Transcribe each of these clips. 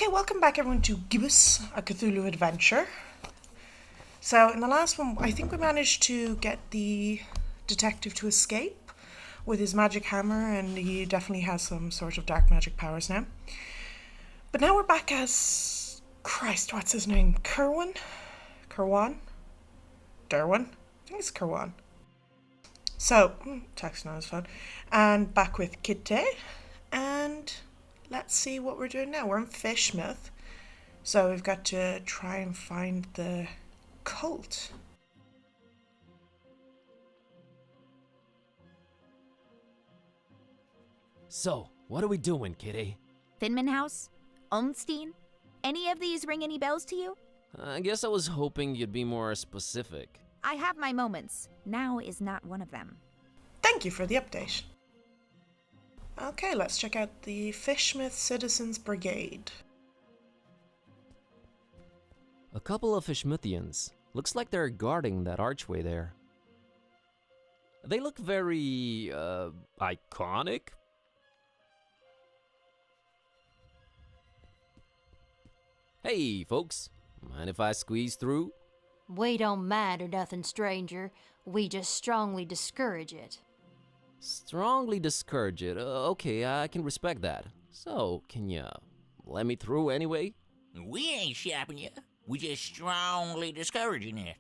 Okay, welcome back everyone to Gibbous, a Cthulhu adventure. So in the last one, I think we managed to get the detective to escape with his magic hammer, and he definitely has some sort of dark magic powers now. But now we're back as... Christ, what's his name? Derwin? I think it's Kerwan. So, texting on his phone. And back with Kitteh. And let's see what we're doing now. We're in Fishmouth. So we've got to try and find the cult. So, what are we doing, Kitteh? Finman House? Olmstein? Any of these ring any bells to you? I guess I was hoping you'd be more specific. I have my moments. Now is not one of them. Thank you for the update. Okay, let's check out the Fishmouth Citizens Brigade. A couple of Fishmouthians. Looks like they're guarding that archway there. They look very, iconic? Hey, folks. Mind if I squeeze through? We don't mind or nothing, stranger. We just strongly discourage it. Strongly discourage it. Okay, I can respect that. So, can ya let me through anyway? We ain't shopping you. We just strongly discouraging it.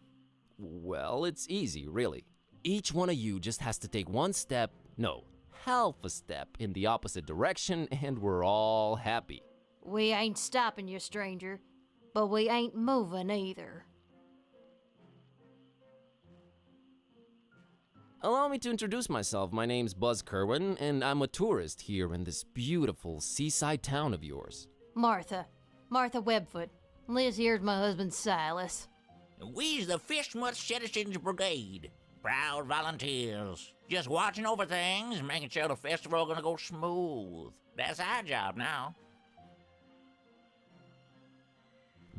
Well, it's easy, really. Each one of you just has to take one step, no, half a step in the opposite direction, and we're all happy. We ain't stopping you, stranger, but we ain't moving either. Allow me to introduce myself. My name's Buzz Kerwin, and I'm a tourist here in this beautiful seaside town of yours. Martha Webfoot. Liz here's my husband Silas. We's the Fishmouth Citizens Brigade. Proud volunteers. Just watching over things, making sure the festival gonna go smooth. That's our job now.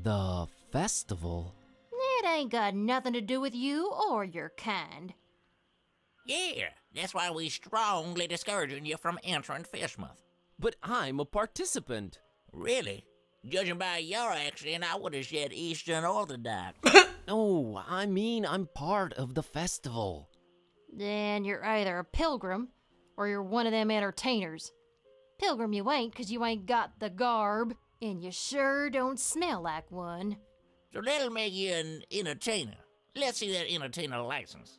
The festival? It ain't got nothing to do with you or your kind. Yeah, that's why we strongly discouraging you from entering Fishmouth. But I'm a participant. Really? Judging by your accent, I would have said Eastern Orthodox. No, I mean I'm part of the festival. Then you're either a pilgrim or you're one of them entertainers. Pilgrim you ain't, 'cause you ain't got the garb, and you sure don't smell like one. So that'll make you an entertainer. Let's see that entertainer license.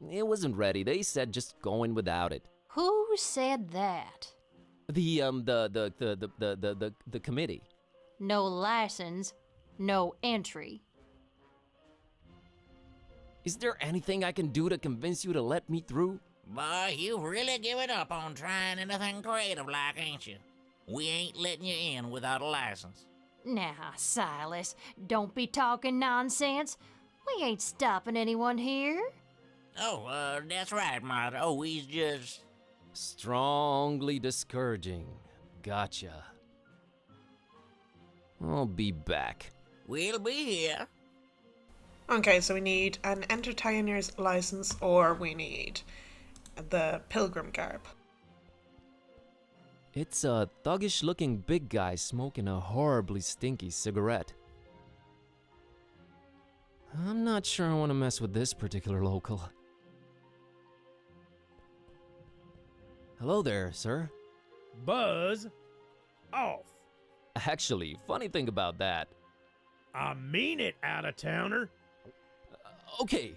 It wasn't ready. They said just going without it. Who said that? The committee. No license, no entry. Is there anything I can do to convince you to let me through? Boy, you've really given up on trying anything creative like, ain't you? We ain't letting you in without a license. Now, Silas, don't be talking nonsense. We ain't stopping anyone here. Oh, that's right, Martha. Oh, we's just... Strongly discouraging. Gotcha. I'll be back. We'll be here. Okay, so we need an entertainer's license, or we need the pilgrim garb. It's a thuggish-looking big guy smoking a horribly stinky cigarette. I'm not sure I want to mess with this particular local. Hello there, sir. Buzz off. Actually, funny thing about that. I mean it, out-of-towner. Okay.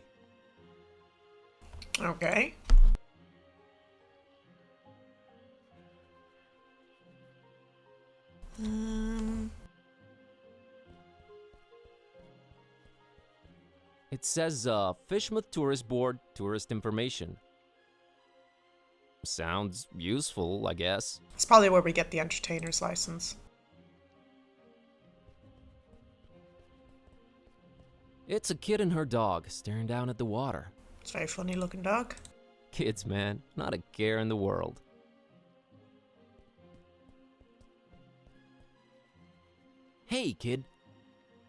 Okay. It says, Fishmouth Tourist Board, tourist information. Sounds useful, I guess. It's probably where we get the entertainer's license. It's a kid and her dog staring down at the water. It's a very funny looking dog. Kids, man, not a care in the world. Hey, kid.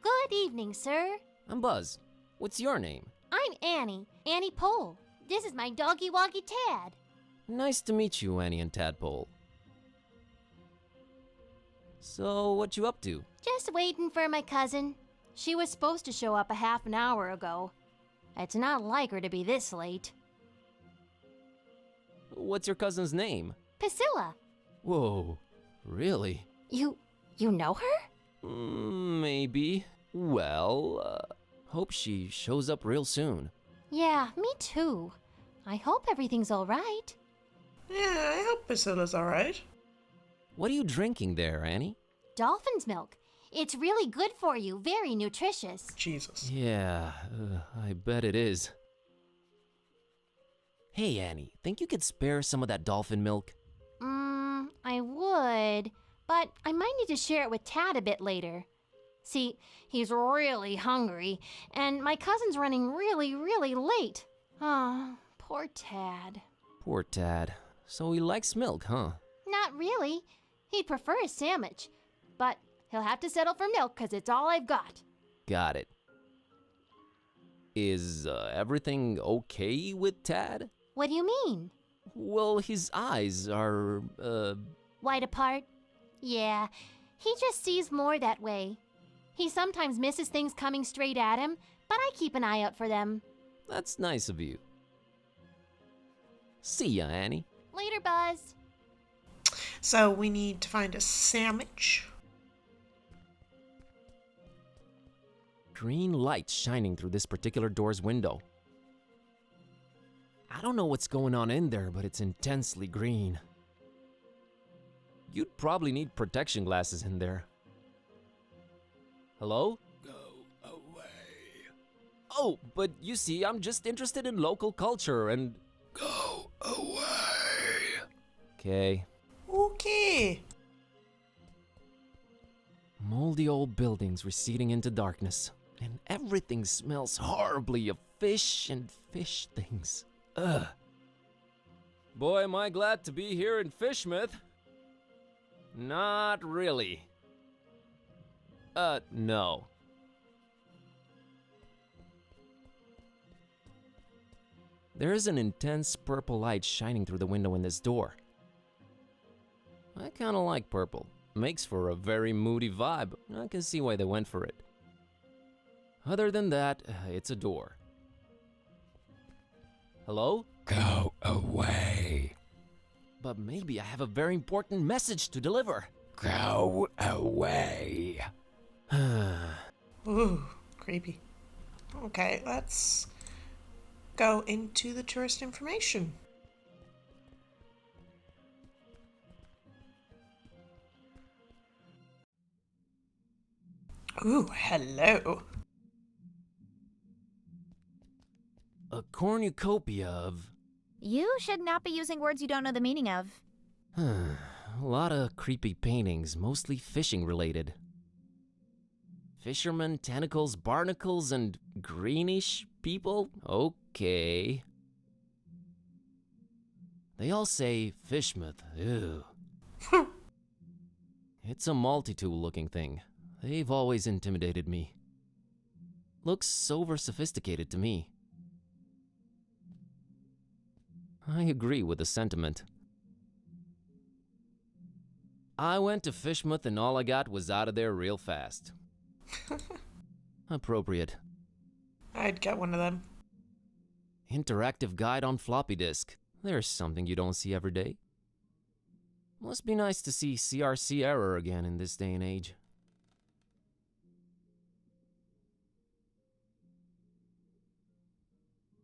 Good evening, sir. I'm Buzz. What's your name? I'm Annie Pole. This is my doggy woggy Tad. Nice to meet you, Annie and Tadpole. So, what you up to? Just waiting for my cousin. She was supposed to show up a half an hour ago. It's not like her to be this late. What's your cousin's name? Priscilla, Whoa, really? you know her? Maybe. Well, hope she shows up real soon. Yeah, me too. I hope everything's all right. Yeah, I hope Priscilla's alright. What are you drinking there, Annie? Dolphin's milk. It's really good for you, very nutritious. Jesus. Yeah, I bet it is. Hey, Annie, think you could spare some of that dolphin milk? I would, but I might need to share it with Tad a bit later. See, he's really hungry, and my cousin's running really late. Oh, poor Tad. Poor Tad. So he likes milk, huh? Not really. He'd prefer a sandwich, but he'll have to settle for milk because it's all I've got. Got it. Is everything okay with Tad? What do you mean? Well, his eyes are, Wide apart? Yeah, he just sees more that way. He sometimes misses things coming straight at him, but I keep an eye out for them. That's nice of you. See ya, Annie. Later, Buzz. So we need to find a sandwich. Green light shining through this particular door's window. I don't know what's going on in there, but it's intensely green. You'd probably need protection glasses in there. Hello? Go away. Oh, but you see, I'm just interested in local culture and... Go away. Okay. Okay. Moldy old buildings receding into darkness, and everything smells horribly of fish and fish things. Ugh. Boy, am I glad to be here in Fishmouth. Not really. No. There is an intense purple light shining through the window in this door. I kinda like purple. Makes for a very moody vibe. I can see why they went for it. Other than that, it's a door. Hello? Go away. But maybe I have a very important message to deliver. Go away. Ooh, creepy. Okay, let's go into the tourist information. Ooh, hello. A cornucopia of... You should not be using words you don't know the meaning of. A lot of creepy paintings, mostly fishing related. Fishermen, tentacles, barnacles, and greenish people? Okay. They all say Fishmouth. Ew. It's a multi-tool looking thing. They've always intimidated me. Looks over sophisticated to me. I agree with the sentiment. I went to Fishmouth and all I got was out of there real fast. Appropriate. I'd get one of them. Interactive guide on floppy disk. There's something you don't see every day. Must be nice to see CRC error again in this day and age.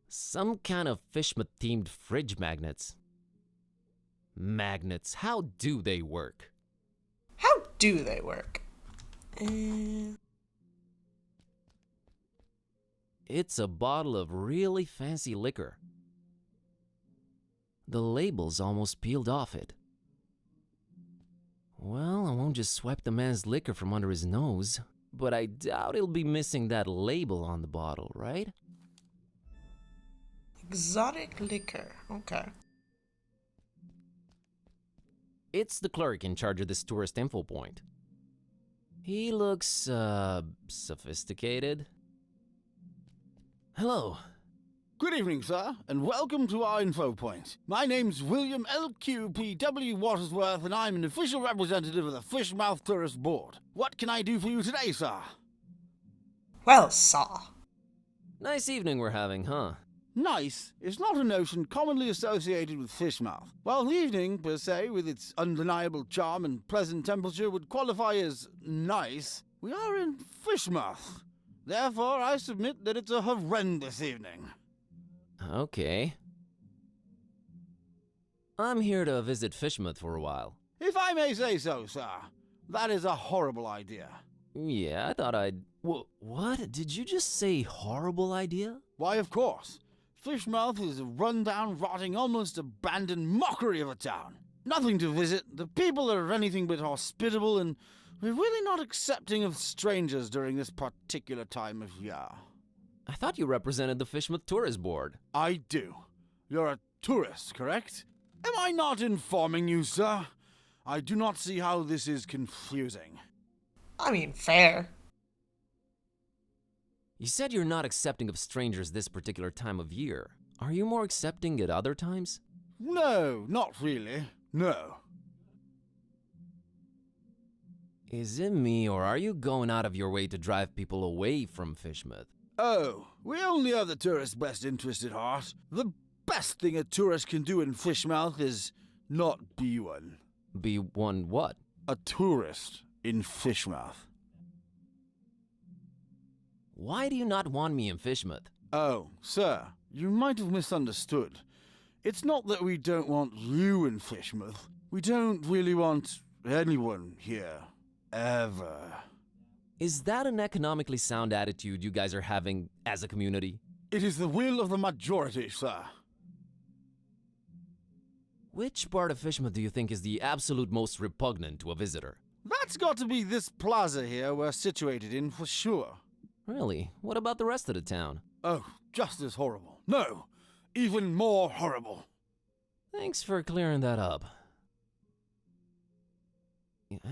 Some kind of Fishmouth-themed fridge magnets. Magnets, how do they work? How do they work? Uh, It's a bottle of really fancy liquor. The label's almost peeled off it. Well, I won't just swipe the man's liquor from under his nose, but I doubt he'll be missing that label on the bottle, right? exotic liquor. Okay. It's the clerk in charge of this tourist info point. He looks, sophisticated. Hello. Good evening, sir, and welcome to our info point. My name's William LQPW Watersworth, and I'm an official representative of the Fishmouth Tourist Board. What can I do for you today, sir? Well, sir. Nice evening we're having, huh? Nice is not a notion commonly associated with Fishmouth. While the evening, per se, with its undeniable charm and pleasant temperature would qualify as nice, we are in Fishmouth. Therefore, I submit that it's a horrendous evening. Okay. I'm here to visit Fishmouth for a while. If I may say so, sir, that is a horrible idea. Yeah, I thought I'd... What? Did you just say horrible idea? Why, of course. Fishmouth is a run-down, rotting, almost abandoned mockery of a town. Nothing to visit, the people are anything but hospitable, and we're really not accepting of strangers during this particular time of year. I thought you represented the Fishmouth Tourist Board. I do. You're a tourist, correct? Am I not informing you, sir? I do not see how this is confusing. I mean, fair. You said you're not accepting of strangers this particular time of year. Are you more accepting at other times? No, not really. No. Is it me, or are you going out of your way to drive people away from Fishmouth? Oh, we only have the tourist's best interest at heart. The best thing a tourist can do in Fishmouth is not be one. Be one what? A tourist in Fishmouth. Why do you not want me in Fishmouth? Oh, sir, you might have misunderstood. It's not that we don't want you in Fishmouth. We don't really want anyone here. Ever. Is that an economically sound attitude you guys are having as a community? It is the will of the majority, sir. Which part of Fishmouth do you think is the absolute most repugnant to a visitor? That's got to be this plaza here we're situated in for sure. Really? What about the rest of the town? Oh, just as horrible. No, even more horrible. Thanks for clearing that up.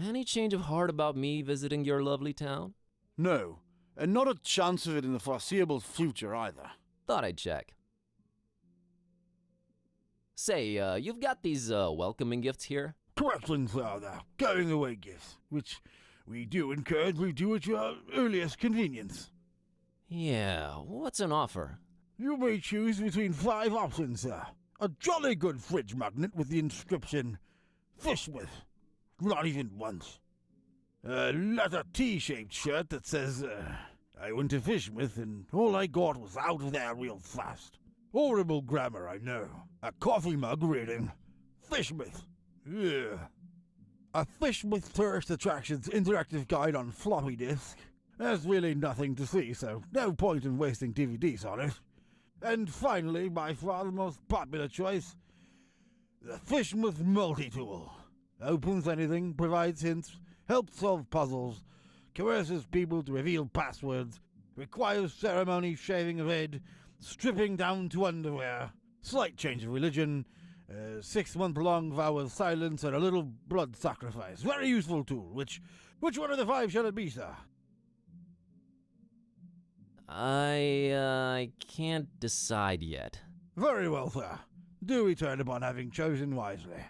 Any change of heart about me visiting your lovely town? No, and not a chance of it in the foreseeable future either. Thought I'd check. Say, you've got these welcoming gifts here? Corrections are the going away gifts, which we do encourage we do at your earliest convenience. Yeah, what's an offer? You may choose between 5 options, sir. A jolly good fridge magnet with the inscription, Fishmouth. Not even once. A leather T-shaped shirt that says, I went to Fishmouth and all I got was out of there real fast. Horrible grammar, I know. A coffee mug reading, Fishmouth. Ugh. A Fishmouth Tourist Attractions interactive guide on floppy disk. There's really nothing to see, so no point in wasting DVDs on it. And finally, by far the most popular choice, the Fishmouth Multi-Tool. Opens anything, provides hints, helps solve puzzles, coerces people to reveal passwords, requires ceremony, shaving of head, stripping down to underwear, slight change of religion, 6-month-long vow of silence, and a little blood sacrifice. Very useful tool. Which one of the 5 shall it be, sir? I can't decide yet. Very well, sir. Do return upon having chosen wisely.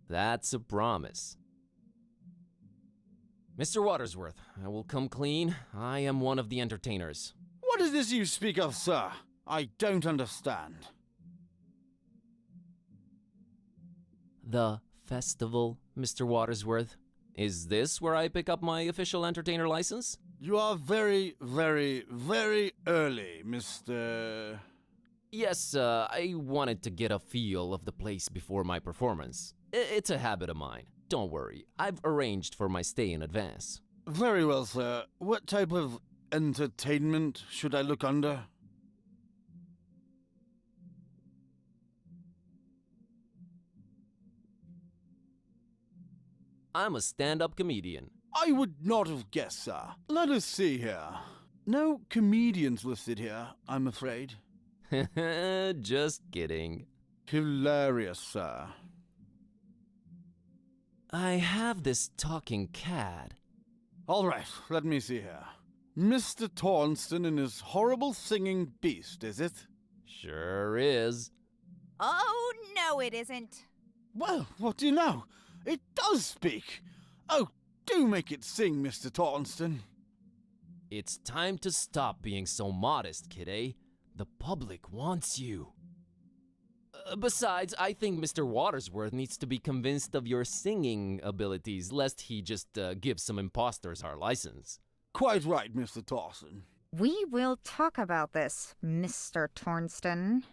That's a promise. Mr. Watersworth, I will come clean. I am one of the entertainers. What is this you speak of, sir? I don't understand. The festival, Mr. Watersworth. Is this where I pick up my official entertainer license? You are very, very, very early, Mr. Yes, I wanted to get a feel of the place before my performance. It's a habit of mine. Don't worry, I've arranged for my stay in advance. Very well, sir. What type of entertainment should I look under? I'm a stand-up comedian. I would not have guessed, sir. Let us see here. No comedians listed here, I'm afraid. Just kidding. Hilarious, sir. I have this talking cat. All right, let me see here. Mr. Tornston and his horrible singing beast, is it? Sure is. Oh, no, it isn't. Well, what do you know? It does speak. Oh, do make it sing, Mr. Tornston. It's time to stop being so modest, Kitteh. The public wants you. Besides, I think Mr. Watersworth needs to be convinced of your singing abilities, lest he just give some imposters our license. Quite right, Mr. Torson. We will talk about this, Mr. Tornston.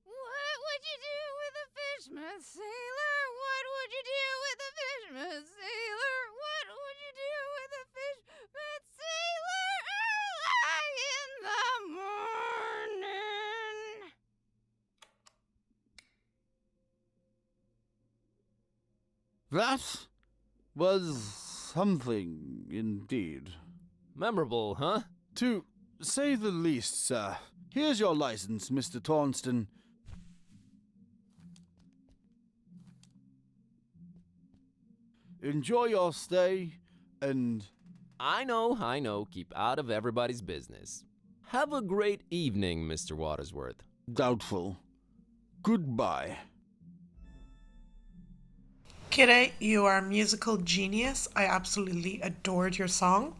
What would you do with a Fishmouth sailor? What would you do with a Fishmouth sailor? What would you do with a Fishmouth sailor early in the morning? That was something indeed. Memorable, huh? To say the least, sir. Here's your license, Mr. Tornston. Enjoy your stay, and... I know. Keep out of everybody's business. Have a great evening, Mr. Watersworth. Doubtful. Goodbye. Kitteh, you are a musical genius. I absolutely adored your song.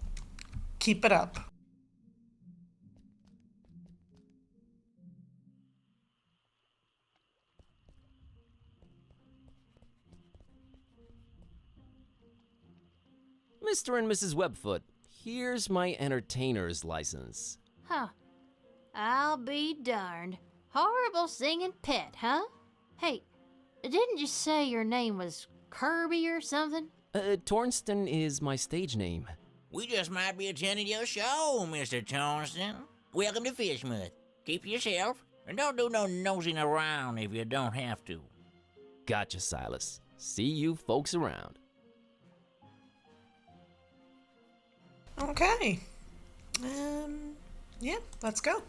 Keep it up. Mr. and Mrs. Webfoot, here's my entertainer's license. Huh. I'll be darned. Horrible singing pet, huh? Hey, didn't you say your name was Kirby or something? Tornston is my stage name. We just might be attending your show, Mr. Tornston. Welcome to Fishmouth. Keep yourself, and don't do no nosing around if you don't have to. Gotcha, Silas. See you folks around. Okay. Yeah, let's go.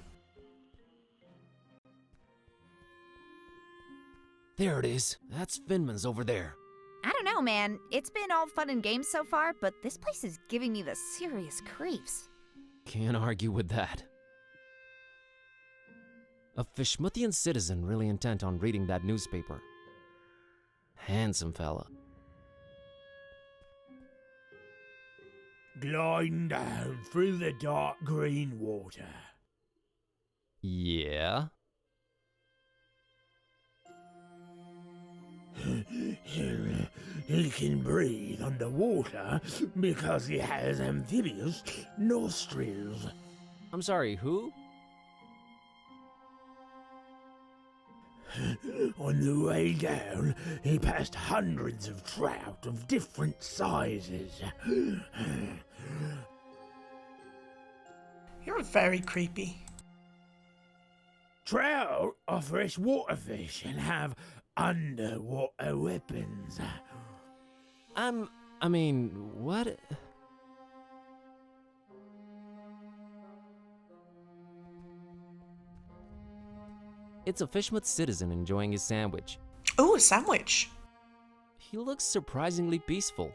There it is. That's Finman's over there. I don't know, man. It's been all fun and games so far, but this place is giving me the serious creeps. Can't argue with that. A Fishmouthian citizen really intent on reading that newspaper. Handsome fella. Gliding down through the dark green water. Yeah? He can breathe underwater because he has amphibious nostrils. I'm sorry, who? On the way down, he passed hundreds of trout of different sizes. You're very creepy. Trout are freshwater fish and have underwater weapons. I mean, what? It's a Fishmouth citizen enjoying his sandwich. Oh, a sandwich. He looks surprisingly peaceful.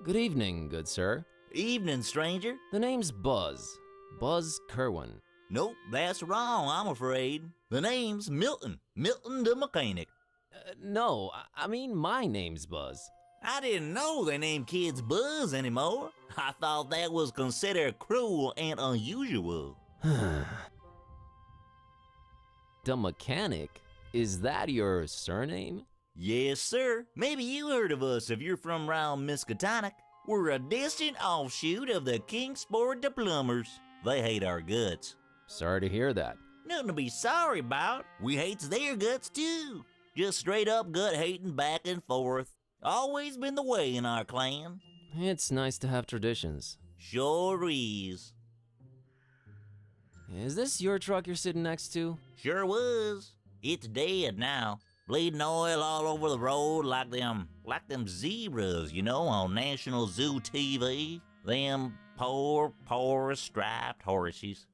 Good evening, good sir. Evening, stranger. The name's Buzz. Buzz Kerwin. Nope, that's wrong, I'm afraid. The name's Milton. Milton the mechanic. No, I mean my name's Buzz. I didn't know they named kids Buzz anymore. I thought that was considered cruel and unusual. The mechanic? Is that your surname? Yes, sir. Maybe you heard of us if you're from round Miskatonic. We're a distant offshoot of the Kingsport the Plumbers. They hate our guts. Sorry to hear that. Nothing to be sorry about. We hates their guts too. Just straight up gut hating back and forth. Always been the way in our clan. It's nice to have traditions. Sure is. Is this your truck you're sitting next to? Sure was. It's dead now. Bleeding oil all over the road like them zebras, you know, on National Zoo TV. Them poor striped horses.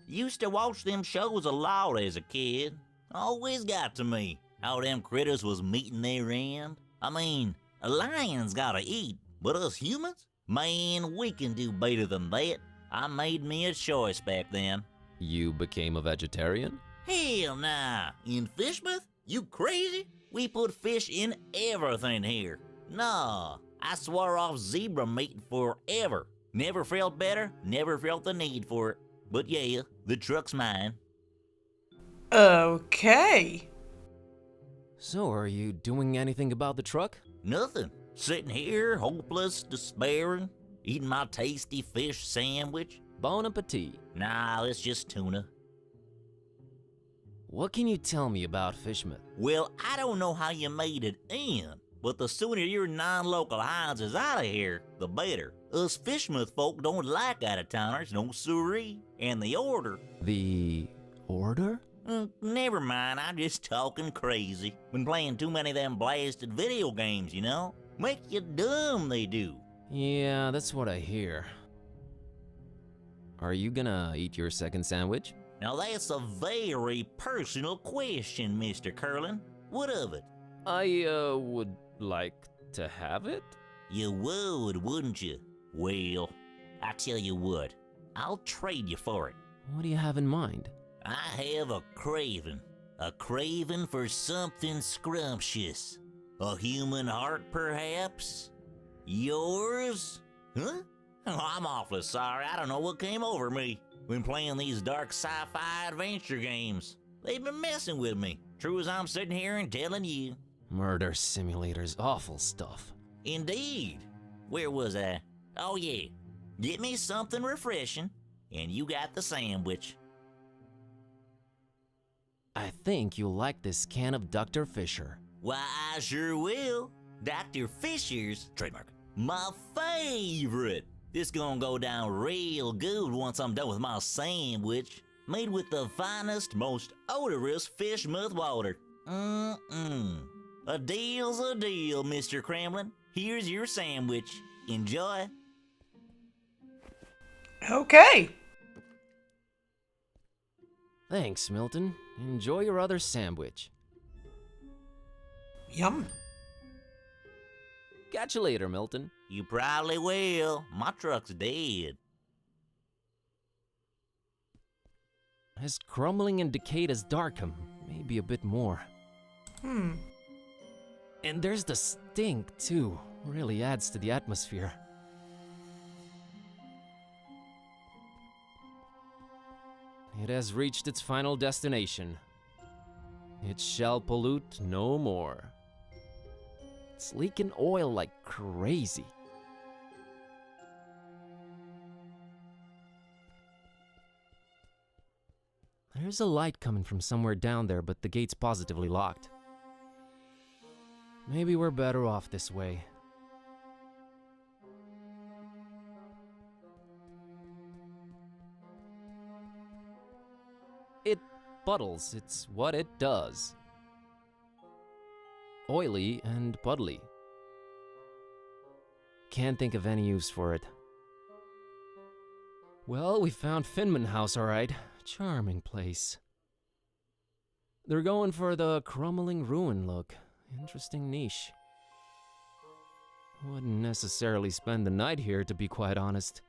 Used to watch them shows a lot as a kid. Always got to me how them critters was meeting their end. I mean, a lion's gotta eat, but us humans? Man, we can do better than that. I made me a choice back then. You became a vegetarian? Hell nah. In Fishmouth? You crazy? We put fish in everything here. Nah, I swore off zebra meat forever. Never felt better, never felt the need for it. But yeah, the truck's mine. Okay. So, are you doing anything about the truck? Nothing. Sitting here, hopeless, despairing, eating my tasty fish sandwich. Bon appetit. Nah, it's just tuna. What can you tell me about Fishmouth? Well, I don't know how you made it in, but the sooner your non-local hinds is out of here, the better. Us Fishmouth folk don't like out-of-towners, no siree. And the order... The order? Never mind, I'm just talking crazy. Been playing too many of them blasted video games, you know? Make you dumb, they do. Yeah, that's what I hear. Are you gonna eat your second sandwich? Now that's a very personal question, Mr. Curlin. What of it? I, would like to have it? You would, wouldn't you? Well, I tell you what, I'll trade you for it. What do you have in mind? I have a craving for something scrumptious. A human heart, perhaps? Yours? Huh? Oh, I'm awfully sorry, I don't know what came over me. Been playing these dark sci-fi adventure games. They've been messing with me, true as I'm sitting here and telling you. Murder simulators, awful stuff. Indeed. Where was I? Oh yeah, get me something refreshing, and you got the sandwich. I think you'll like this can of Dr. Fisher. Why, I sure will. Dr. Fisher's, trademark, my favorite. This gonna go down real good once I'm done with my sandwich. Made with the finest, most odorous Fishmouth water. A deal's a deal, Mr. Kremlin. Here's your sandwich. Enjoy. Okay. Thanks, Milton. Enjoy your other sandwich. Yum. Catch you later, Milton. You probably will. My truck's dead. As crumbling and decayed as Darkham, maybe a bit more. And there's the stink, too. Really adds to the atmosphere. It has reached its final destination. It shall pollute no more. It's leaking oil like crazy. There's a light coming from somewhere down there, but the gate's positively locked. Maybe we're better off this way. It puddles, it's what it does. Oily and puddly. Can't think of any use for it. Well, we found Finman House, alright. Charming place. They're going for the crumbling ruin look. Interesting niche. Wouldn't necessarily spend the night here, to be quite honest.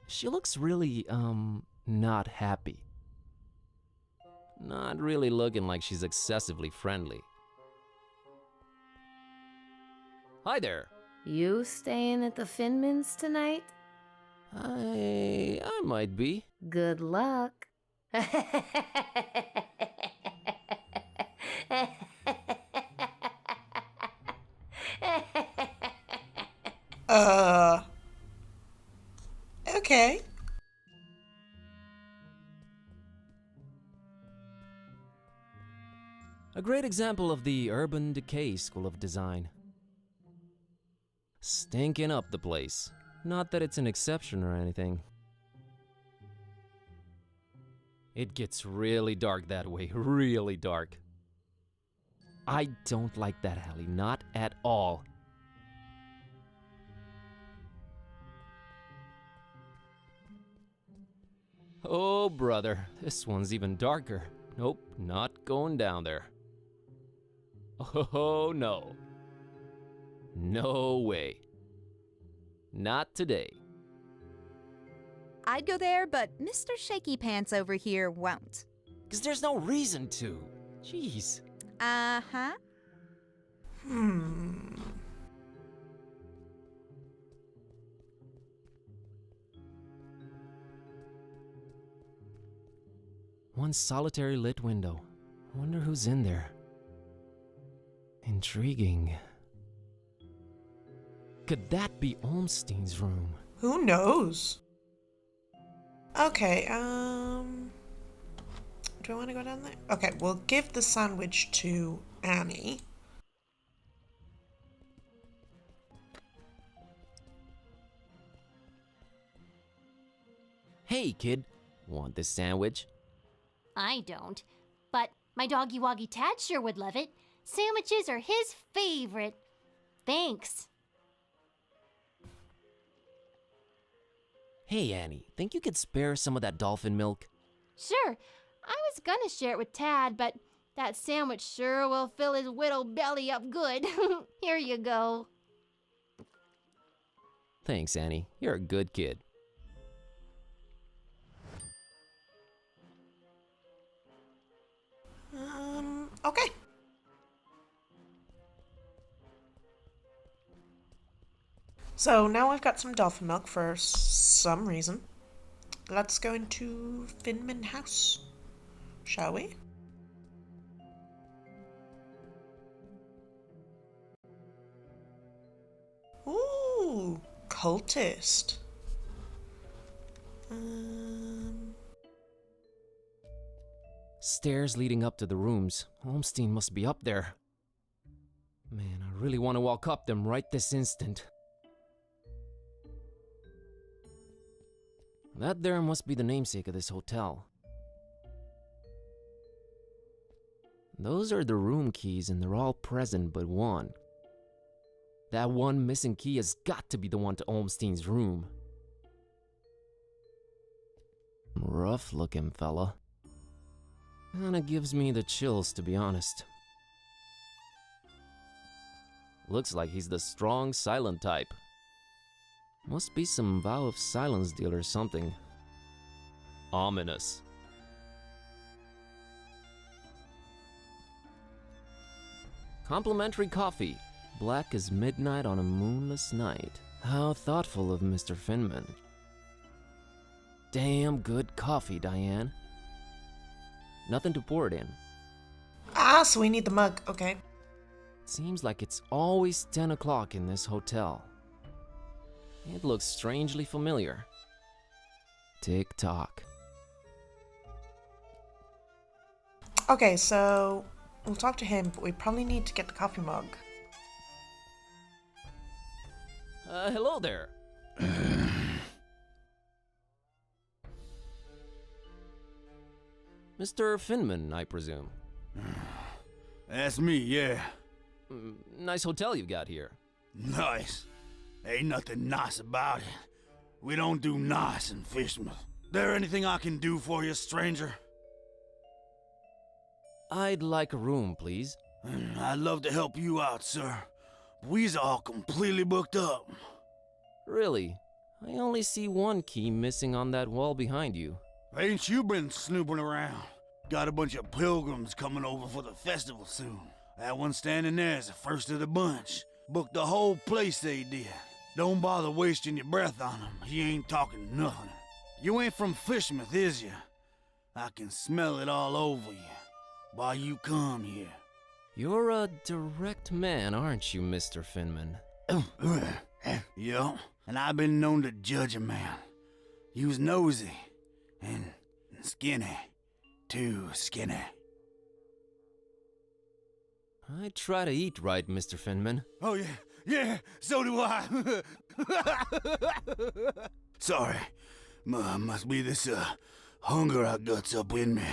She looks really, not happy. Not really looking like she's excessively friendly. Hi there. You staying at the Finmans tonight? I might be. Good luck. Okay. A great example of the urban decay school of design. Stinking up the place. Not that it's an exception or anything. It gets really dark that way, really dark. I don't like that alley, not at all. Oh, brother, this one's even darker. Nope, not going down there. Oh, no. No way. Not today. I'd go there, but Mr. Shaky Pants over here won't. 'Cause there's no reason to. Jeez. Uh-huh. One solitary lit window. Wonder who's in there. Intriguing. Could that be Olmstein's room? Who knows? Okay, do I want to go down there? Okay, we'll give the sandwich to Annie. Hey, kid. Want this sandwich? I don't. But my doggy woggy Tad sure would love it. Sandwiches are his favorite. Thanks. Hey, Annie. Think you could spare some of that dolphin milk? Sure, I was gonna share it with Tad, but that sandwich sure will fill his little belly up good. Here you go. Thanks, Annie. You're a good kid. Okay. So now I've got some dolphin milk for some reason. Let's go into Finman House, shall we? Ooh, cultist. Stairs leading up to the rooms. Olmstein must be up there. Man, I really want to walk up them right this instant. That there must be the namesake of this hotel. Those are the room keys and they're all present but one. That one missing key has got to be the one to Olmstein's room. Rough looking fella. Kinda gives me the chills, to be honest. Looks like he's the strong, silent type. Must be some vow of silence deal or something. Ominous. Complimentary coffee. Black as midnight on a moonless night. How thoughtful of Mr. Finman. Damn good coffee, Diane. Nothing to pour it in. Ah, so we need the mug. Okay. Seems like it's always 10 o'clock in this hotel. It looks strangely familiar. Tick-tock. Okay, so we'll talk to him, but we probably need to get the coffee mug. Hello there. Mr. Finman, I presume. That's me, yeah. Nice hotel you got here. Nice. Ain't nothing nice about it. We don't do nice in Fishmouth. There anything I can do for you, stranger? I'd like a room, please. I'd love to help you out, sir. We's all completely booked up. Really? I only see one key missing on that wall behind you. Ain't you been snooping around? Got a bunch of pilgrims coming over for the festival soon. That one standing there is the first of the bunch. Booked the whole place, they did. Don't bother wasting your breath on him. He ain't talking nothing. You ain't from Fishmouth, is you? I can smell it all over you. Why you come here? You're a direct man, aren't you, Mr. Finman? Yeah, and I've been known to judge a man. You was nosy and skinny. Too skinny. I try to eat right, Mr. Finman. Oh, yeah, so do I. Sorry, must be this hunger I guts up in me.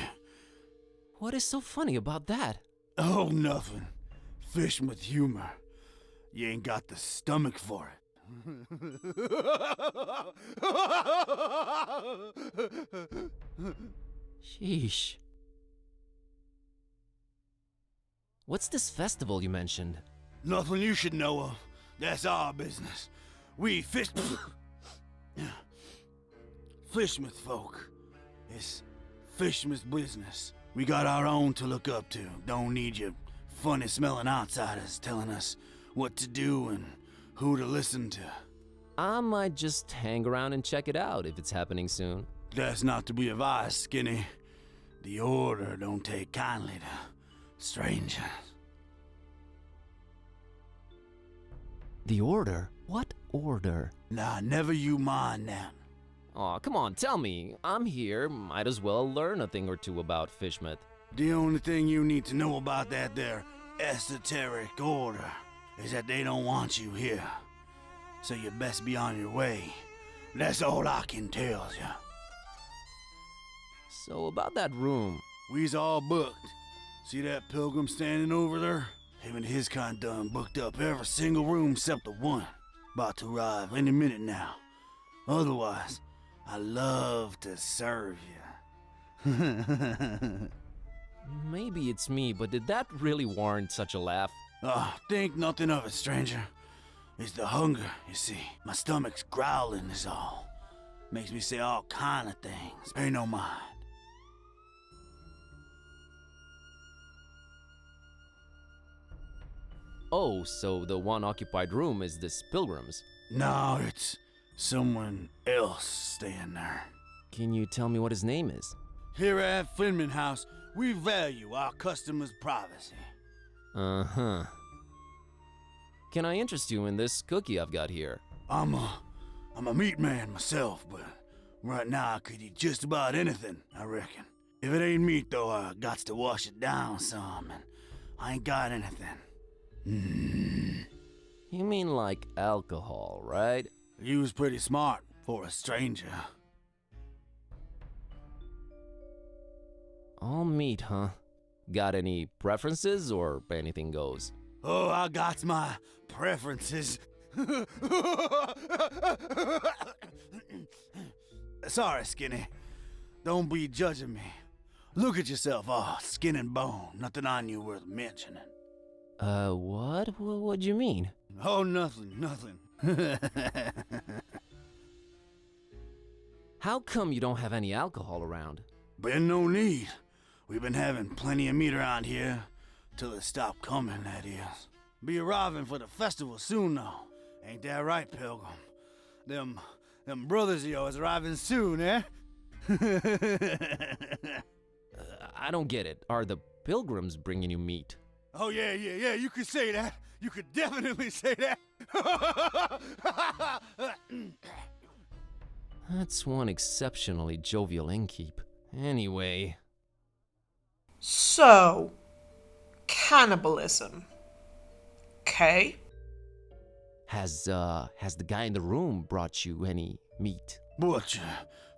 What is so funny about that? Oh, nothing. Fishmouth humor. You ain't got the stomach for it. Sheesh. What's this festival you mentioned? Nothing you should know of. That's our business. We Fishmouth folk. It's Fishmouth business. We got our own to look up to. Don't need you funny-smelling outsiders telling us what to do and who to listen to. I might just hang around and check it out if it's happening soon. That's not to be advised, Skinny. The Order don't take kindly to strangers. The Order? What Order? Nah, never you mind that. Aw, come on, tell me. I'm here, might as well learn a thing or two about Fishmouth. The only thing you need to know about that there esoteric order is that they don't want you here. So you best be on your way. That's all I can tell you. So about that room. We's all booked. See that pilgrim standing over there? Him and his kind done booked up every single room except the one. About to arrive any minute now. Otherwise, I love to serve you. Maybe it's me, but did that really warrant such a laugh? Think nothing of it, stranger. It's the hunger, you see. My stomach's growling is all. Makes me say all kind of things. Pay no mind. Oh, so the one occupied room is this pilgrim's? No, it's someone else staying there. Can you tell me what his name is? Here at Finman House, we value our customers' privacy. Uh-huh. Can I interest you in this cookie I've got here? I'm a meat man myself, but right now I could eat just about anything, I reckon. If it ain't meat, though, I got to wash it down some, and I ain't got anything. You mean like alcohol, right? You was pretty smart for a stranger. All meat, huh? Got any preferences or anything goes? Oh, I got my preferences. Sorry, Skinny. Don't be judging me. Look at yourself, all skin and bone. Nothing on you worth mentioning. What? What'd you mean? Oh, nothing. How come you don't have any alcohol around? Been no need. We've been having plenty of meat around here. Till it stopped coming, that is. Be arriving for the festival soon, though. Ain't that right, Pilgrim? Them brothers of yours arriving soon, eh? I don't get it. Are the pilgrims bringing you meat? Oh, yeah, you could say that. You could definitely say that. That's one exceptionally jovial innkeep. Anyway. So, cannibalism. Okay. Has the guy in the room brought you any meat? What, you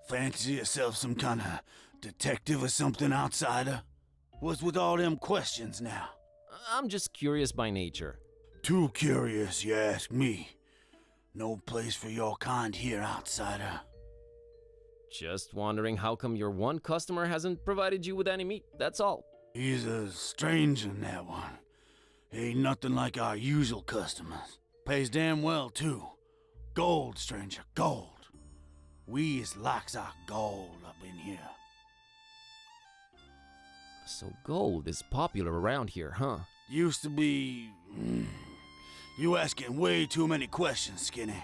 fancy yourself some kind of detective or something, outsider? What's with all them questions now? I'm just curious by nature. Too curious, you ask me. No place for your kind here, outsider. Just wondering how come your one customer hasn't provided you with any meat, that's all. He's a stranger in that one. Ain't nothing like our usual customers. Pays damn well, too. Gold, stranger, gold. We is likes our gold up in here. So gold is popular around here, huh? Used to be... You asking way too many questions, Skinny.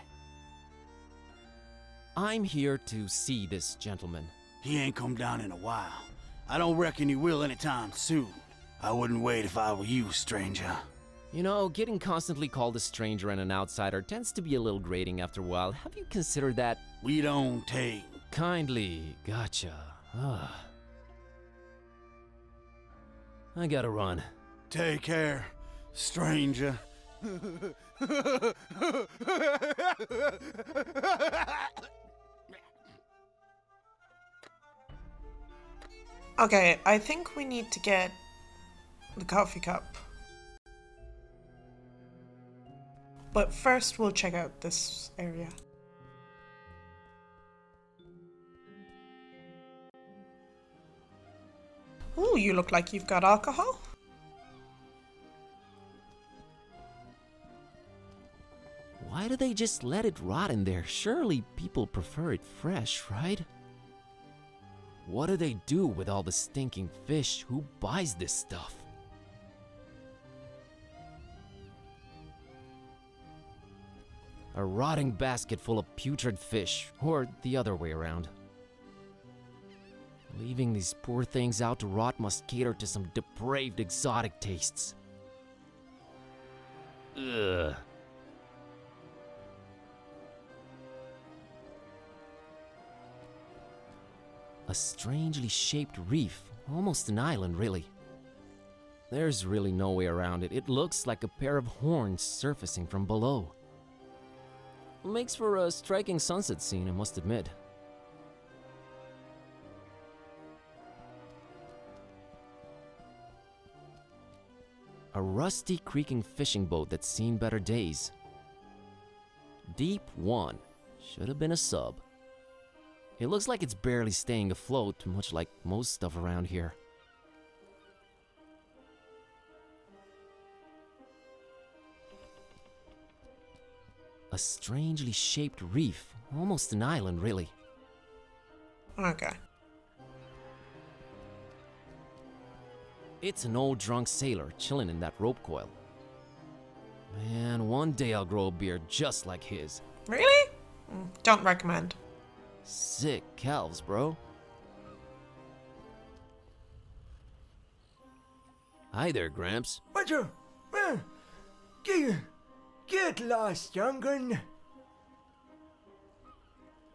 I'm here to see this gentleman. He ain't come down in a while. I don't reckon he will anytime soon. I wouldn't wait if I were you, stranger. You know, getting constantly called a stranger and an outsider tends to be a little grating after a while. Have you considered that? We don't take... Kindly, gotcha. I gotta run. Take care, stranger. Okay, I think we need to get the coffee cup. But first we'll check out this area. Ooh, you look like you've got alcohol. do they just let it rot in there? Surely people prefer it fresh, right? What do they do with all the stinking fish? Who buys this stuff? A rotting basket full of putrid fish, or the other way around. Leaving these poor things out to rot must cater to some depraved exotic tastes. Ugh. A strangely shaped reef, almost an island, really. There's really no way around it. It looks like a pair of horns surfacing from below. Makes for a striking sunset scene, I must admit. A rusty, creaking fishing boat that's seen better days. Deep 1. Should have been a sub. It looks like it's barely staying afloat, much like most stuff around here. A strangely shaped reef, almost an island, really. Okay. It's an old drunk sailor chilling in that rope coil. Man, one day I'll grow a beard just like his. Really? Don't recommend. Sick calves, bro. Hi there, Gramps. What you? Get lost, drunken.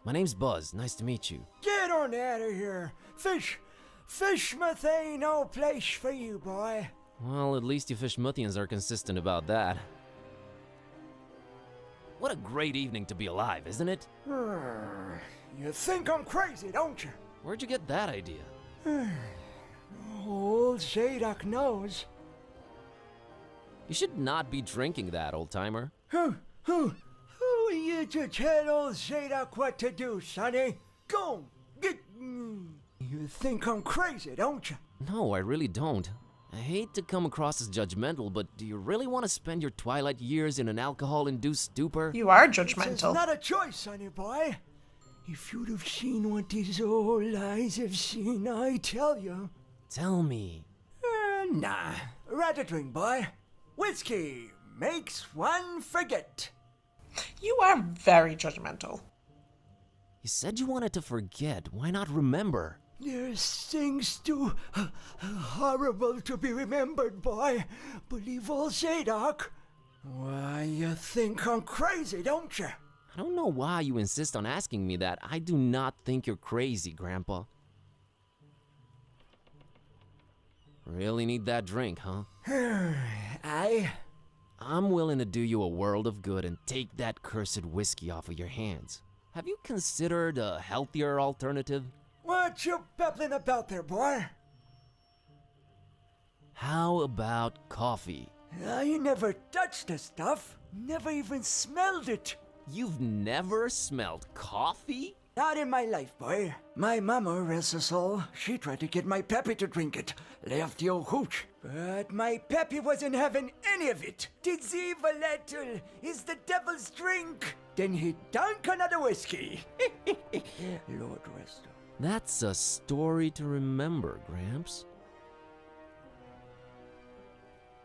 My name's Buzz. Nice to meet you. Get on out of here. Fishmouth ain't no place for you, boy. Well, at least you Fishmouthians are consistent about that. What a great evening to be alive, isn't it? You think I'm crazy, don't you? Where'd you get that idea? Old Zadok knows. You should not be drinking that, old-timer. Who are you to tell old Zadok what to do, sonny? Go, get... You think I'm crazy, don't you? No, I really don't. I hate to come across as judgmental, but do you really want to spend your twilight years in an alcohol-induced stupor? You are judgmental. It's not a choice, sonny boy. If you'd have seen what these old eyes have seen, I tell you. Tell me. Nah. Rather drink, boy. Whiskey makes one forget. You are very judgmental. You said you wanted to forget. Why not remember? There's things too horrible to be remembered, boy. Believe old Zadok. Why, you think I'm crazy, don't you? I don't know why you insist on asking me that. I do not think you're crazy, Grandpa. Really need that drink, huh? I'm willing to do you a world of good and take that cursed whiskey off of your hands. Have you considered a healthier alternative? What you babbling about there, boy? How about coffee? I never touched the stuff. Never even smelled it. You've never smelled coffee? Not in my life, boy. My mama, rest her soul, she tried to get my Peppy to drink it. Left the old hooch. But my Peppy wasn't having any of it. Deceive a little is the devil's drink. Then he dunk another whiskey. Lord rest her. That's a story to remember, Gramps.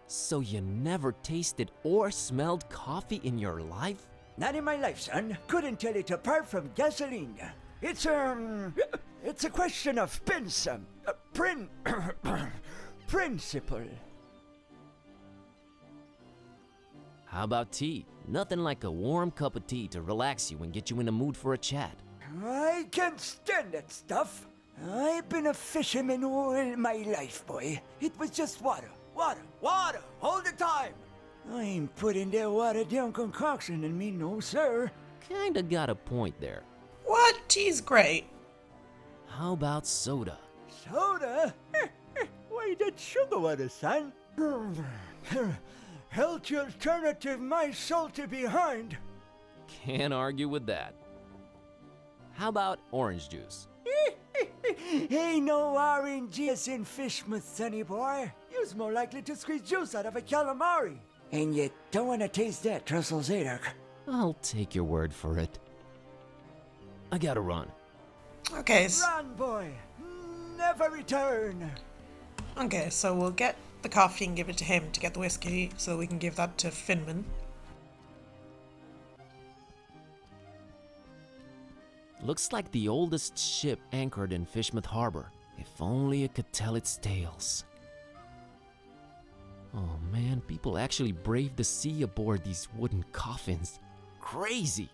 So you never tasted or smelled coffee in your life? Not in my life, son. Couldn't tell it apart from gasoline. It's a question of principle. How about tea? Nothing like a warm cup of tea to relax you and get you in the mood for a chat. I can't stand that stuff. I've been a fisherman all my life, boy. It was just water, all the time. I ain't putting that watered down concoction in me, no sir. Kinda got a point there. What? Tea's great. How about soda? Soda? Why, that's sugar water, son. Healthy alternative, my salty behind. Can't argue with that. How about orange juice? Ain't no orange juice in Fishmouth, sonny boy. You's more likely to squeeze juice out of a calamari. And you don't want to taste that, Trussell Zadok. I'll take your word for it. I gotta run. Okay, Run, boy. Never return. okay, so we'll get the coffee and give it to him to get the whiskey, so we can give that to Finman. Looks like the oldest ship anchored in Fishmouth Harbor. If only it could tell its tales. Oh man, people actually braved the sea aboard these wooden coffins. Crazy!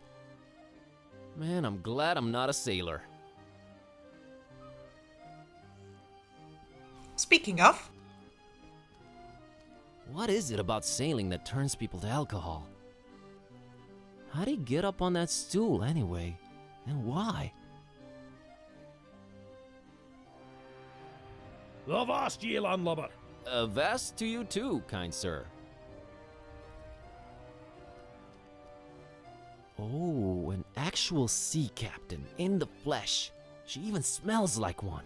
Man, I'm glad I'm not a sailor. Speaking of, What is it about sailing that turns people to alcohol? How'd he get up on that stool anyway? And why? Avast ye, landlubber. Avast to you too, kind sir. Oh, an actual sea captain in the flesh. She even smells like one.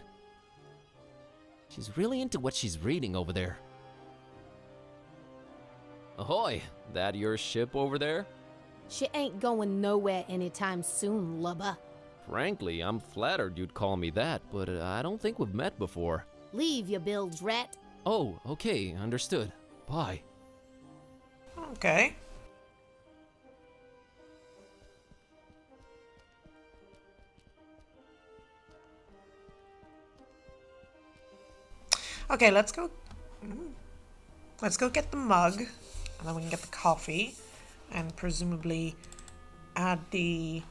She's really into what she's reading over there. Ahoy! That your ship over there? She ain't going nowhere anytime soon, lubber. Frankly, I'm flattered you'd call me that, but I don't think we've met before. Leave your bilge rat. Oh, okay, understood. Bye. okay. Okay, let's go. Let's go get the mug, and then we can get the coffee, and presumably add the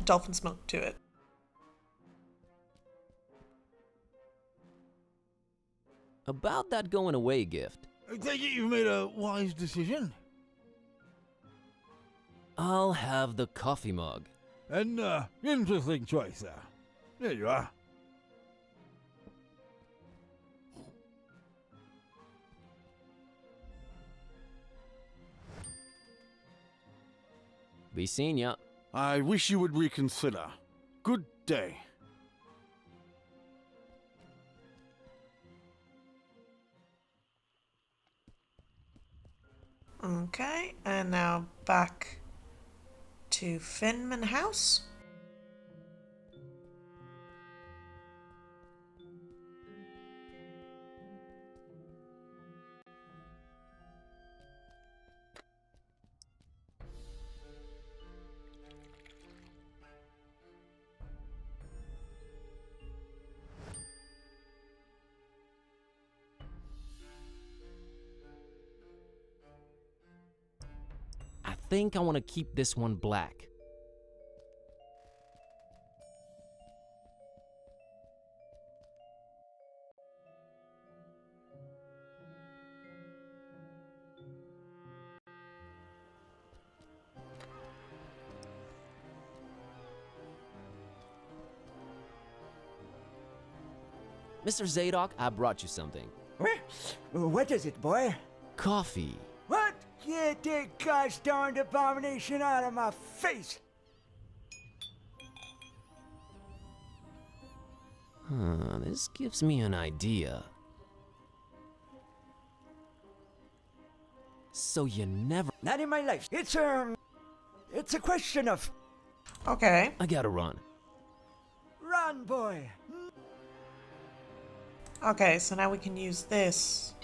dolphin smoke to it. About that going away gift. I take it you've made a wise decision. I'll have the coffee mug. An interesting choice there. There you are. Be seeing ya. I wish you would reconsider. Good day. Okay, and now back to Finman House. I think I want to keep this one black. Mr. Zadok, I brought you something. What is it, boy? Coffee. What? Get that gosh darned abomination out of my face! This gives me an idea. So you never... Not in my life. It's a question of... Okay. I gotta run. Run, boy! Okay, so now we can use this.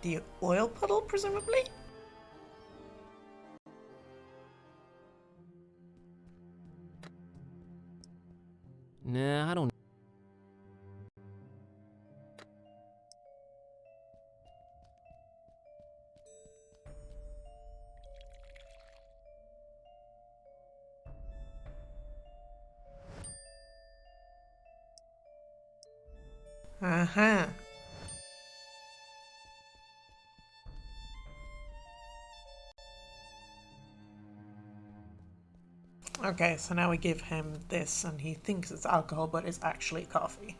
The oil puddle, presumably? Nah, I don't... Uh-huh. Okay, so now we give him this, and he thinks it's alcohol, but it's actually coffee.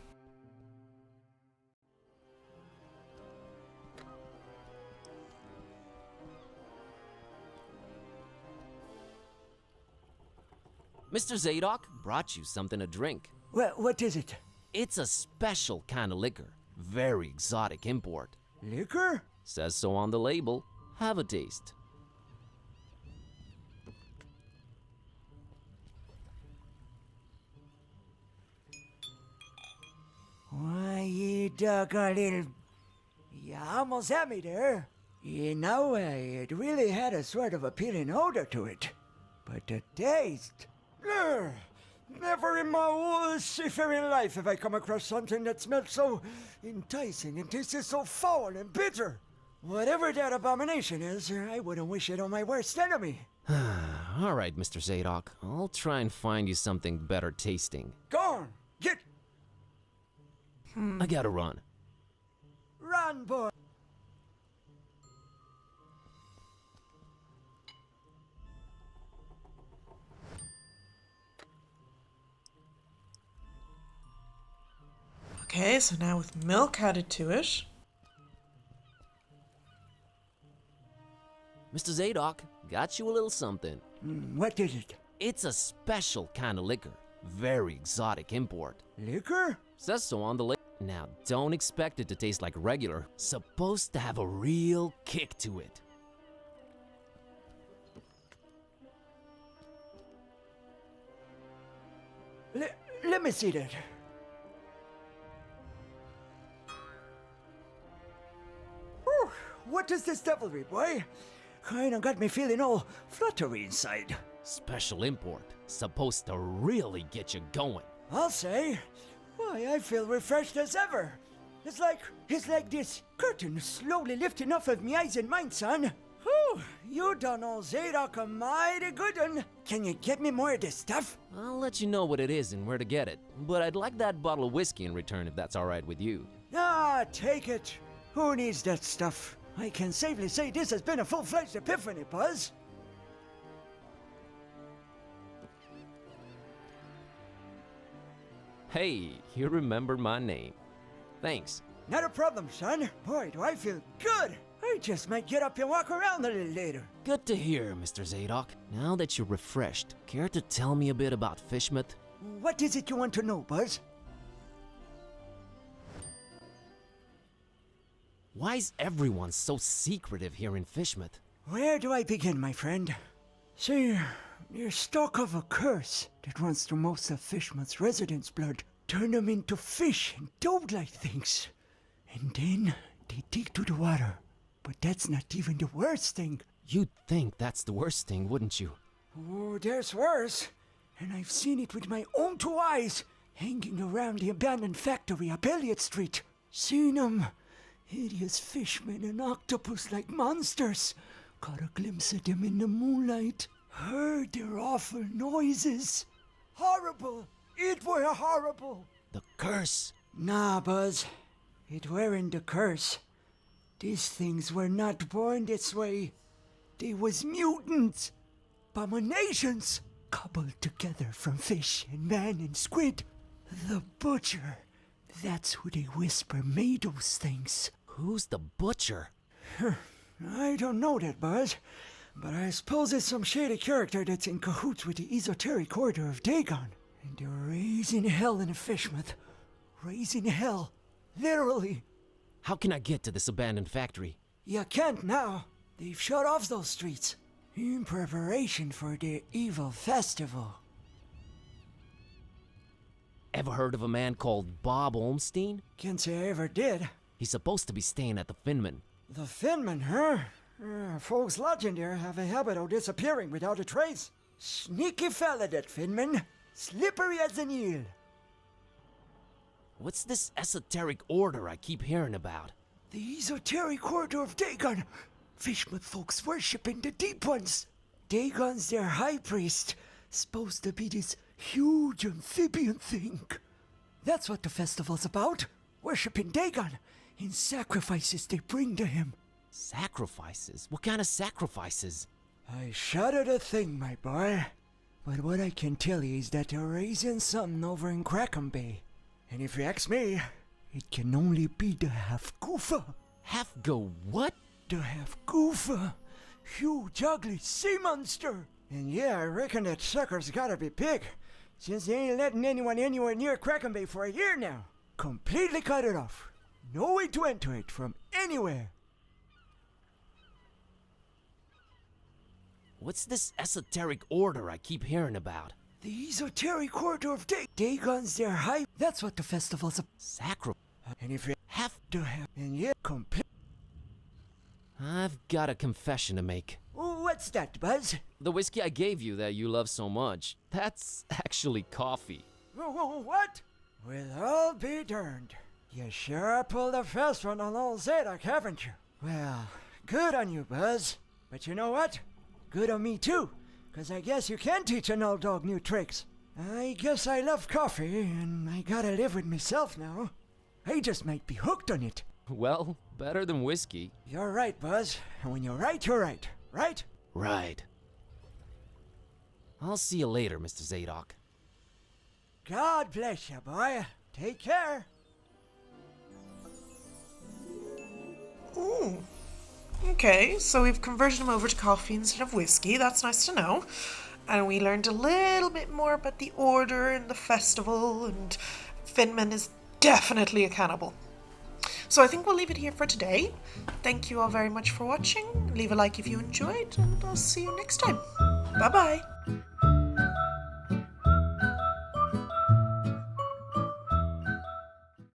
Mr. Zadok brought you something to drink. What is it? It's a special kind of liquor. Very exotic import. Liquor? Says so on the label. Have a taste. Why, you doggone little... You almost had me there. You know, it really had a sort of appealing odor to it. But the taste... Ugh, never in my whole seafaring life have I come across something that smelled so enticing and tasted so foul and bitter. Whatever that abomination is, I wouldn't wish it on my worst enemy. All right, Mr. Zadok. I'll try and find you something better tasting. Go on, get... I gotta run. Run, boy! Okay, so now with milk added to it. Mr. Zadok, got you a little something. What is it? It's a special kind of liquor. Very exotic import. Liquor? Says so on the label. Now, don't expect it to taste like regular. Supposed to have a real kick to it. Let me see that. Whew, what is this devilry, boy? Kinda got me feeling all fluttery inside. Special import. Supposed to really get you going. I'll say. Why, I feel refreshed as ever. It's like this curtain slowly lifting off of me eyes and mind, son. Whew, you done old Zadok a mighty good one. Can you get me more of this stuff? I'll let you know what it is and where to get it. But I'd like that bottle of whiskey in return if that's alright with you. Ah, take it. Who needs that stuff? I can safely say this has been a full-fledged epiphany, Buzz. Hey, you remembered my name. Thanks. Not a problem, son. Boy, do I feel good. I just might get up and walk around a little later. Good to hear, Mr. Zadok. Now that you're refreshed, care to tell me a bit about Fishmouth? What is it you want to know, Buzz? Why is everyone so secretive here in Fishmouth? Where do I begin, my friend? See, you're stuck of a curse that runs through most of Fishmouth's residents' blood. Turn them into fish and toad-like things. And then they take to the water. But that's not even the worst thing. You'd think that's the worst thing, wouldn't you? Oh, there's worse. And I've seen it with my own two eyes, hanging around the abandoned factory up Elliott Street. Seen them. Hideous fishmen and octopus-like monsters. Caught a glimpse of them in the moonlight. Heard their awful noises. Horrible. It were horrible. The curse. Nah, Buzz. It weren't the curse. These things were not born this way. They was mutants. Abominations. Coupled together from fish and man and squid. The butcher. That's who they whisper made those things. Who's the butcher? I don't know that, Buzz. But I suppose it's some shady character that's in cahoots with the esoteric order of Dagon. And they're raising hell in Fishmouth. Raising hell. Literally. How can I get to this abandoned factory? You can't now. They've shut off those streets. In preparation for their evil festival. Ever heard of a man called Bob Olmstein? Can't say I ever did. He's supposed to be staying at the Finman. The Finman, huh? Folks lodging there have a habit of disappearing without a trace. Sneaky fella, that Finman. Slippery as an eel. What's this esoteric order I keep hearing about? The esoteric order of Dagon. Fishmouth folks worshipping the Deep Ones. Dagon's their high priest. Supposed to be this huge amphibian thing. That's what the festival's about. Worshipping Dagon in sacrifices they bring to him. Sacrifices? What kind of sacrifices? I shudder to think, my boy. But what I can tell you is that they're raising something over in Crackham Bay. And if you ask me, it can only be the half-goofa. Half-go what? The half-goofa. Huge, ugly sea monster. And yeah, I reckon that sucker's gotta be big, since they ain't letting anyone anywhere near Crackham Bay for a year now. Completely cut it off. No way to enter it from anywhere. What's this esoteric order I keep hearing about? The esoteric order of Dagons, they're high. That's what the festival's about. Sacro. And if you have to have, and yet complete. I've got a confession to make. What's that, Buzz? The whiskey I gave you that you love so much, that's actually coffee. What? Well, I'll be darned. You sure pulled a fast one on old Zadok, haven't you? Well, good on you, Buzz. But you know what? Good on me, too. 'Cause I guess you can teach an old dog new tricks. I guess I love coffee, and I gotta live with myself now. I just might be hooked on it. Well, better than whiskey. You're right, Buzz. And when you're right, you're right. Right? Right. I'll see you later, Mr. Zadok. God bless you, boy. Take care. Ooh. Okay, so we've converted him over to coffee instead of whiskey. That's nice to know. And we learned a little bit more about the order and the festival, and Finman is definitely a cannibal. So I think we'll leave it here for today. Thank you all very much for watching. Leave a like if you enjoyed, and I'll see you next time. Bye-bye.